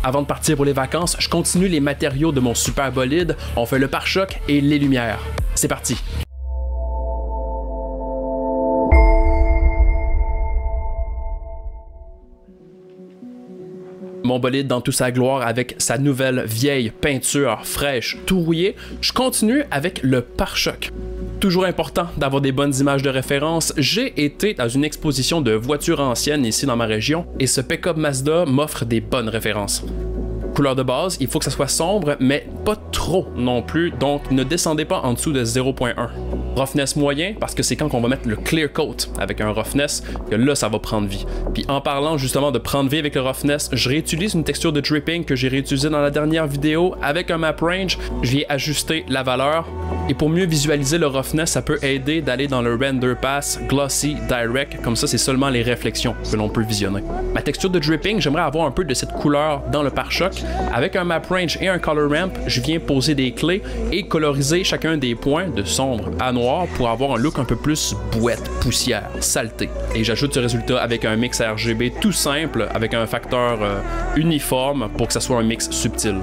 Avant de partir pour les vacances, je continue les matériaux de mon super bolide, on fait le pare-choc et les lumières. C'est parti! Mon bolide dans toute sa gloire avec sa nouvelle vieille peinture fraîche, tout rouillé, je continue avec le pare-choc. Toujours important d'avoir des bonnes images de référence, j'ai été dans une exposition de voitures anciennes ici dans ma région et ce pick-up Mazda m'offre des bonnes références. Couleur de base, il faut que ça soit sombre, mais pas trop non plus, donc ne descendez pas en dessous de 0.1. Roughness moyen, parce que c'est quand on va mettre le clear coat avec un roughness que là ça va prendre vie. Puis en parlant justement de prendre vie avec le roughness, je réutilise une texture de dripping que j'ai réutilisée dans la dernière vidéo avec un map range, je viens ajuster la valeur. Et pour mieux visualiser le roughness, ça peut aider d'aller dans le render pass glossy direct, comme ça c'est seulement les réflexions que l'on peut visionner. Ma texture de dripping, j'aimerais avoir un peu de cette couleur dans le pare-choc. Avec un map range et un color ramp, je viens poser des clés et coloriser chacun des points de sombre à noir pour avoir un look un peu plus bouette, poussière, saleté. Et j'ajoute ce résultat avec un mix RGB tout simple avec un facteur uniforme pour que ça soit un mix subtil.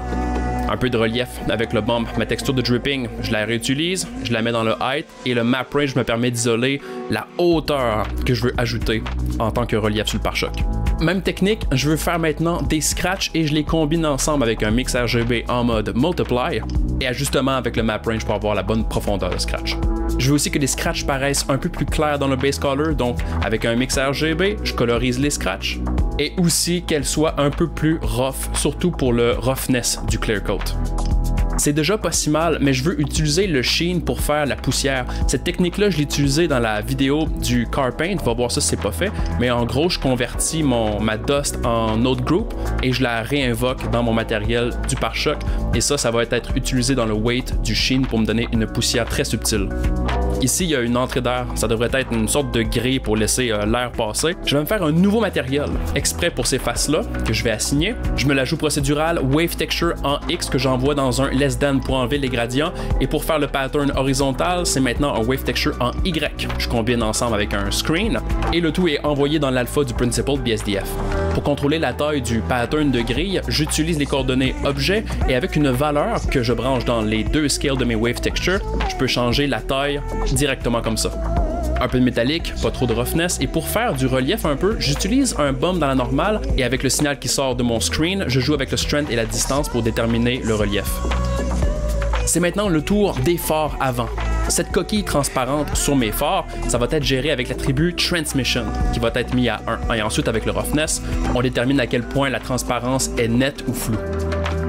Un peu de relief avec le bump. Ma texture de dripping, je la réutilise, je la mets dans le height et le map range me permet d'isoler la hauteur que je veux ajouter en tant que relief sur le pare-choc. Même technique, je veux faire maintenant des scratchs et je les combine ensemble avec un mix RGB en mode multiply et ajustement avec le map range pour avoir la bonne profondeur de scratch. Je veux aussi que les scratchs paraissent un peu plus clairs dans le base color, donc avec un mix RGB, je colorise les scratchs et aussi qu'elles soient un peu plus rough, surtout pour le roughness du clear coat. C'est déjà pas si mal, mais je veux utiliser le sheen pour faire la poussière. Cette technique-là, je l'ai utilisée dans la vidéo du car paint. On va voir ça si c'est pas fait. Mais en gros, je convertis ma dust en node group et je la réinvoque dans mon matériel du pare-choc. Et ça va être utilisé dans le weight du sheen pour me donner une poussière très subtile. Ici, il y a une entrée d'air. Ça devrait être une sorte de grille pour laisser l'air passer. Je vais me faire un nouveau matériel exprès pour ces faces-là que je vais assigner. Je me l'ajoute procédural Wave Texture en X que j'envoie dans un less than pour enlever les gradients. Et pour faire le pattern horizontal, c'est maintenant un Wave Texture en Y. Je combine ensemble avec un screen et le tout est envoyé dans l'alpha du Principled BSDF. Pour contrôler la taille du pattern de grille, j'utilise les coordonnées objet et avec une valeur que je branche dans les deux scales de mes Wave Texture, je peux changer la taille directement comme ça. Un peu de métallique, pas trop de roughness, et pour faire du relief un peu, j'utilise un bump dans la normale et avec le signal qui sort de mon screen, je joue avec le strength et la distance pour déterminer le relief. C'est maintenant le tour des phares avant. Cette coquille transparente sur mes phares, ça va être géré avec l'attribut Transmission qui va être mis à 1. Et ensuite avec le roughness, on détermine à quel point la transparence est nette ou floue.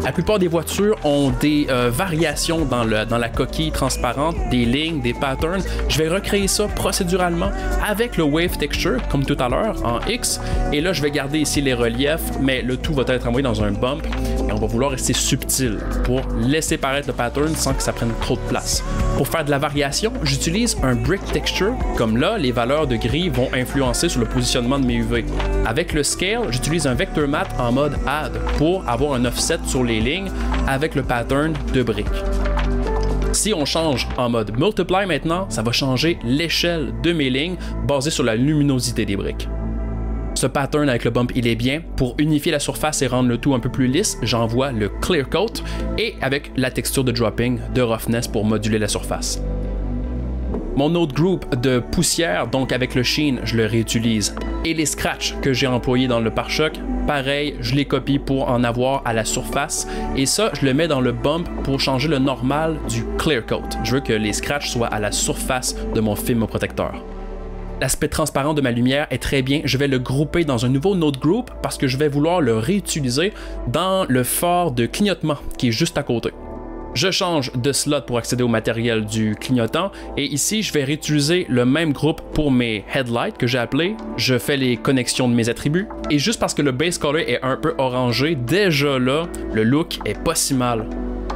La plupart des voitures ont des variations dans la coquille transparente, des lignes, des patterns. Je vais recréer ça procéduralement avec le Wave Texture, comme tout à l'heure, en X. Et là, je vais garder ici les reliefs, mais le tout va être envoyé dans un bump. Et on va vouloir rester subtil pour laisser paraître le pattern sans que ça prenne trop de place. Pour faire de la variation, j'utilise un Brick Texture. Comme là, les valeurs de gris vont influencer sur le positionnement de mes UV. Avec le Scale, j'utilise un Vector Matte en mode Add pour avoir un offset sur les lignes avec le pattern de briques. Si on change en mode Multiply maintenant, ça va changer l'échelle de mes lignes basée sur la luminosité des briques. Ce pattern avec le bump, il est bien. Pour unifier la surface et rendre le tout un peu plus lisse, j'envoie le Clear Coat et avec la texture de dropping de roughness pour moduler la surface. Mon node group de poussière, donc avec le sheen, je le réutilise. Et les scratchs que j'ai employés dans le pare-choc, pareil, je les copie pour en avoir à la surface. Et ça, je le mets dans le bump pour changer le normal du clear coat. Je veux que les scratchs soient à la surface de mon film protecteur. L'aspect transparent de ma lumière est très bien, je vais le grouper dans un nouveau node group parce que je vais vouloir le réutiliser dans le phare de clignotement qui est juste à côté. Je change de slot pour accéder au matériel du clignotant et ici je vais réutiliser le même groupe pour mes headlights que j'ai appelé. Je fais les connexions de mes attributs et juste parce que le base color est un peu orangé, déjà là, le look est pas si mal.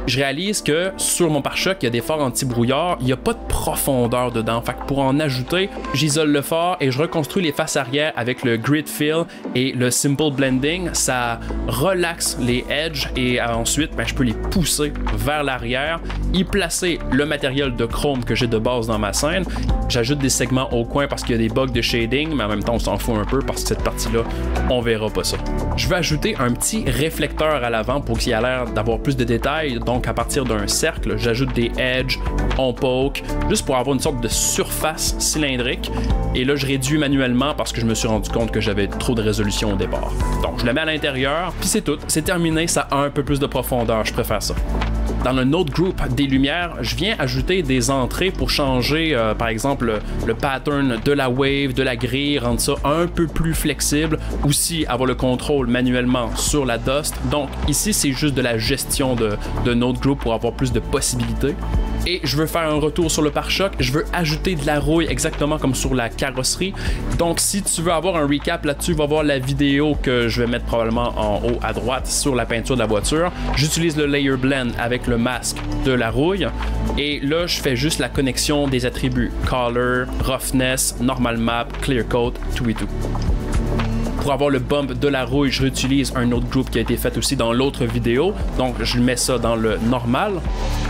je réalise que sur mon pare-choc, il y a des phares anti-brouillard, il n'y a pas de profondeur dedans. Fait que pour en ajouter, j'isole le phare et je reconstruis les faces arrière avec le Grid Fill et le Simple Blending. Ça relaxe les edges et ensuite, je peux les pousser vers l'arrière, y placer le matériel de chrome que j'ai de base dans ma scène. J'ajoute des segments au coin parce qu'il y a des bugs de shading, mais en même temps, on s'en fout un peu parce que cette partie-là, on verra pas ça. Je vais ajouter un petit réflecteur à l'avant pour qu'il y ait l'air d'avoir plus de détails. Donc, à partir d'un cercle, j'ajoute des edges, on poke, juste pour avoir une sorte de surface cylindrique. Et là, je réduis manuellement parce que je me suis rendu compte que j'avais trop de résolution au départ. Donc, je le mets à l'intérieur, puis c'est tout. C'est terminé, ça a un peu plus de profondeur, je préfère ça. Dans le Node Group des lumières, je viens ajouter des entrées pour changer, par exemple, le pattern de la wave, de la grille, rendre ça un peu plus flexible. Aussi, avoir le contrôle manuellement sur la dust. Donc, ici, c'est juste de la gestion de Node Group pour avoir plus de possibilités. Et je veux faire un retour sur le pare-choc, je veux ajouter de la rouille exactement comme sur la carrosserie. Donc si tu veux avoir un recap là-dessus, va voir la vidéo que je vais mettre probablement en haut à droite sur la peinture de la voiture. J'utilise le Layer Blend avec le masque de la rouille. Et là, je fais juste la connexion des attributs Color, Roughness, Normal Map, Clear Coat, tout et tout. Pour avoir le bump de la rouille, je réutilise un autre groupe qui a été fait aussi dans l'autre vidéo. Donc, je mets ça dans le normal.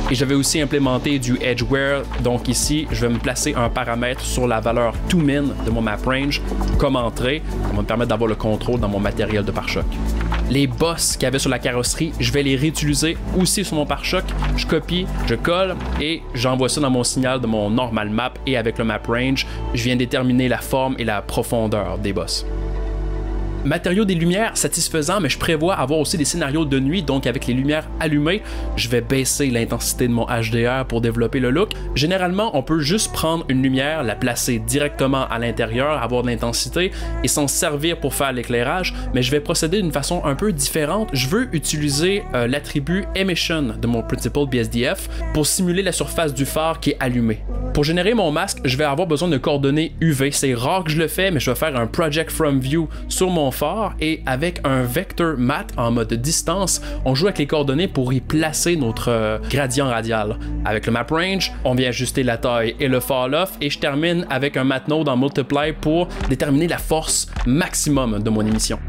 Et j'avais aussi implémenté du edge wear. Donc ici, je vais me placer un paramètre sur la valeur to min de mon map range comme entrée. Ça va me permettre d'avoir le contrôle dans mon matériel de pare-choc. Les bosses qu'il y avait sur la carrosserie, je vais les réutiliser aussi sur mon pare-choc. Je copie, je colle et j'envoie ça dans mon signal de mon normal map. Et avec le map range, je viens déterminer la forme et la profondeur des bosses. Matériaux des lumières satisfaisants, mais je prévois avoir aussi des scénarios de nuit, donc avec les lumières allumées, je vais baisser l'intensité de mon HDR pour développer le look. Généralement, on peut juste prendre une lumière, la placer directement à l'intérieur, avoir de l'intensité et s'en servir pour faire l'éclairage, mais je vais procéder d'une façon un peu différente. Je veux utiliser l'attribut Emission de mon Principled BSDF pour simuler la surface du phare qui est allumée. Pour générer mon masque, je vais avoir besoin de coordonnées UV. C'est rare que je le fais, mais je vais faire un Project From View sur mon phare et avec un vector matte en mode distance, on joue avec les coordonnées pour y placer notre gradient radial. Avec le map range, on vient ajuster la taille et le fall off et je termine avec un matte node en multiply pour déterminer la force maximum de mon émission.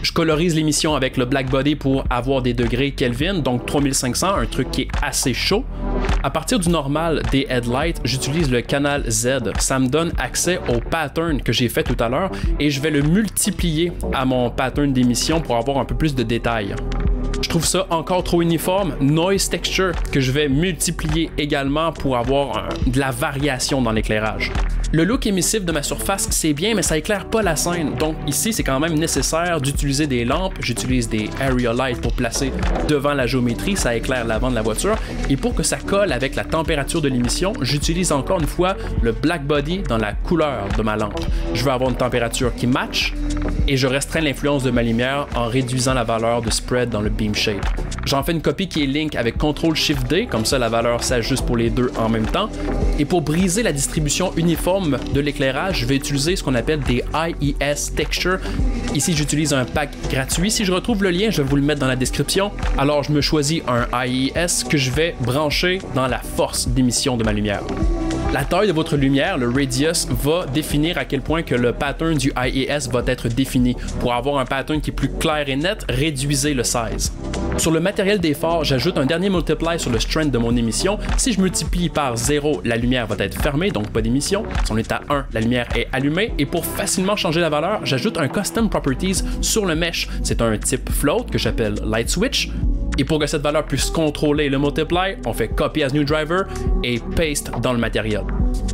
Je colorise l'émission avec le black body pour avoir des degrés Kelvin, donc 3500, un truc qui est assez chaud. À partir du normal des headlights, j'utilise le canal Z. Ça me donne accès au pattern que j'ai fait tout à l'heure et je vais le multiplier à mon pattern d'émission pour avoir un peu plus de détails. Je trouve ça encore trop uniforme. Noise Texture que je vais multiplier également pour avoir de la variation dans l'éclairage. Le look émissif de ma surface, c'est bien, mais ça éclaire pas la scène. Donc ici, c'est quand même nécessaire d'utiliser des lampes. J'utilise des area lights pour placer devant la géométrie. Ça éclaire l'avant de la voiture. Et pour que ça colle avec la température de l'émission, j'utilise encore une fois le black body dans la couleur de ma lampe. Je veux avoir une température qui match et je restreins l'influence de ma lumière en réduisant la valeur de spread dans le beam shape. J'en fais une copie qui est link avec CTRL-SHIFT-D, comme ça la valeur s'ajuste pour les deux en même temps. Et pour briser la distribution uniforme de l'éclairage, je vais utiliser ce qu'on appelle des IES Texture. Ici, j'utilise un pack gratuit. Si je retrouve le lien, je vais vous le mettre dans la description. Alors, je me choisis un IES que je vais brancher dans la force d'émission de ma lumière. La taille de votre lumière, le radius, va définir à quel point que le pattern du IES va être défini. Pour avoir un pattern qui est plus clair et net, réduisez le size. Sur le matériel des phares, j'ajoute un dernier multiply sur le strength de mon émission. Si je multiplie par 0, la lumière va être fermée, donc pas d'émission. Si on est à 1, la lumière est allumée. Et pour facilement changer la valeur, j'ajoute un Custom Properties sur le mesh. C'est un type float que j'appelle Light Switch. Et pour que cette valeur puisse contrôler le multiply, on fait Copy as New Driver et Paste dans le matériel.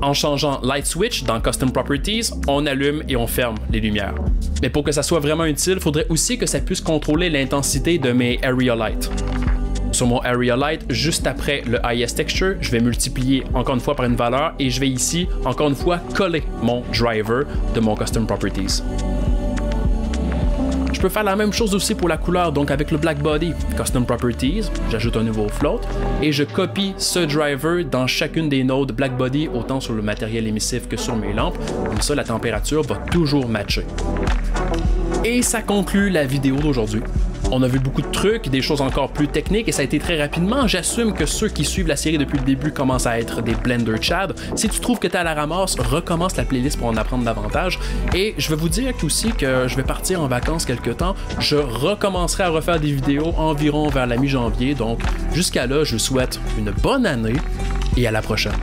En changeant Light Switch dans Custom Properties, on allume et on ferme les lumières. Mais pour que ça soit vraiment utile, il faudrait aussi que ça puisse contrôler l'intensité de mes Area Light. Sur mon Area Light, juste après le IES Texture, je vais multiplier encore une fois par une valeur et je vais ici, encore une fois, coller mon driver de mon Custom Properties. Je peux faire la même chose aussi pour la couleur, donc avec le Black Body, Custom Properties, j'ajoute un nouveau float et je copie ce driver dans chacune des nodes Black Body, autant sur le matériel émissif que sur mes lampes. Comme ça, la température va toujours matcher. Et ça conclut la vidéo d'aujourd'hui. On a vu beaucoup de trucs, des choses encore plus techniques et ça a été très rapidement. J'assume que ceux qui suivent la série depuis le début commencent à être des Blender Chad. Si tu trouves que tu es à la ramasse, recommence la playlist pour en apprendre davantage. Et je vais vous dire aussi que je vais partir en vacances quelque temps. Je recommencerai à refaire des vidéos environ vers la mi-janvier. Donc jusqu'à là, je vous souhaite une bonne année et à la prochaine.